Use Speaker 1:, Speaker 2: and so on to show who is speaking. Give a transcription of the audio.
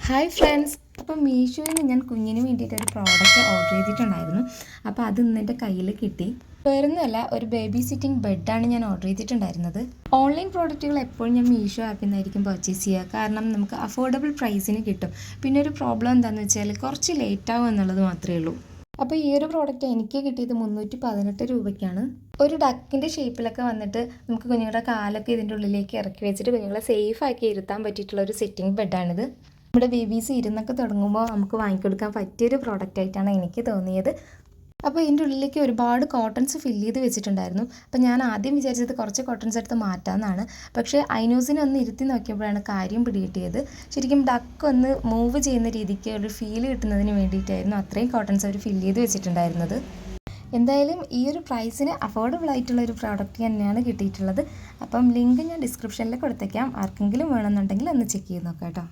Speaker 1: Hi friends. അപ്പോൾ മീഷോയിൽ നിന്ന് ഞാൻ കുഞ്ഞിന് വേണ്ടിയിട്ട് ഒരു പ്രോഡക്റ്റ് ഓർഡർ ചെയ്തിട്ടുണ്ടായിരുന്നു. അപ്പോൾ അത് ഇന്ന് എൻ്റെ കയ്യിൽ കിട്ടി. വേറൊന്നുമല്ല, ഒരു ബേബി സിറ്റിംഗ് ബെഡാണ് ഞാൻ ഓർഡർ ചെയ്തിട്ടുണ്ടായിരുന്നത്. ഓൺലൈൻ പ്രോഡക്റ്റുകൾ എപ്പോഴും ഞാൻ മീഷോ ആപ്പിൽ നിന്നായിരിക്കും പർച്ചേസ് ചെയ്യുക. കാരണം നമുക്ക് അഫോർഡബിൾ പ്രൈസിന് കിട്ടും. പിന്നെ ഒരു പ്രോബ്ലം എന്താണെന്ന് വെച്ചാൽ കുറച്ച് ലേറ്റ് ആവും എന്നുള്ളത് മാത്രമേ ഉള്ളൂ. അപ്പോൾ ഈ ഒരു പ്രോഡക്റ്റ് എനിക്ക് കിട്ടിയത് 318 രൂപയ്ക്കാണ്. ഒരു ഡക്കിൻ്റെ ഷേപ്പിലൊക്കെ വന്നിട്ട് നമുക്ക് കുഞ്ഞുങ്ങളുടെ കാലൊക്കെ ഇതിൻ്റെ ഉള്ളിലേക്ക് ഇറക്കി വെച്ചിട്ട് കുഞ്ഞുങ്ങളെ സേഫാക്കി ഇരുത്താൻ പറ്റിയിട്ടുള്ള ഒരു സിറ്റിംഗ് ബെഡാണിത്. നമ്മുടെ ബേബീസ് ഇരുന്നൊക്കെ തുടങ്ങുമ്പോൾ നമുക്ക് വാങ്ങിക്കൊടുക്കാൻ പറ്റിയൊരു പ്രോഡക്റ്റ് ആയിട്ടാണ് എനിക്ക് തോന്നിയത്. അപ്പോൾ ഇതിൻ്റെ ഉള്ളിലേക്ക് ഒരുപാട് കോട്ടൺസ് ഫില്ല് ചെയ്ത് വെച്ചിട്ടുണ്ടായിരുന്നു. അപ്പോൾ ഞാൻ ആദ്യം വിചാരിച്ചത് കുറച്ച് കോട്ടൺസ് എടുത്ത് മാറ്റാമെന്നാണ്. പക്ഷേ ഐനോസിനെ ഒന്ന് ഇരുത്തി നോക്കിയപ്പോഴാണ് കാര്യം പിടികിട്ടിയത്. ശരിക്കും ഡക്ക് ഒന്ന് മൂവ് ചെയ്യുന്ന രീതിക്ക് ഒരു ഫീൽ കിട്ടുന്നതിന് വേണ്ടിയിട്ടായിരുന്നു അത്രയും കോട്ടൺസ് അവർ ഫില്ല് ചെയ്ത് വെച്ചിട്ടുണ്ടായിരുന്നത്. എന്തായാലും ഈ ഒരു പ്രൈസിന് അഫോർഡബിൾ ആയിട്ടുള്ള ഒരു പ്രോഡക്റ്റ് തന്നെയാണ് കിട്ടിയിട്ടുള്ളത്. അപ്പം ലിങ്ക് ഞാൻ ഡിസ്ക്രിപ്ഷനിൽ കൊടുത്തേക്കാം. ആർക്കെങ്കിലും വേണമെന്നുണ്ടെങ്കിൽ ഒന്ന് ചെക്ക് ചെയ്ത് നോക്കാം കേട്ടോ.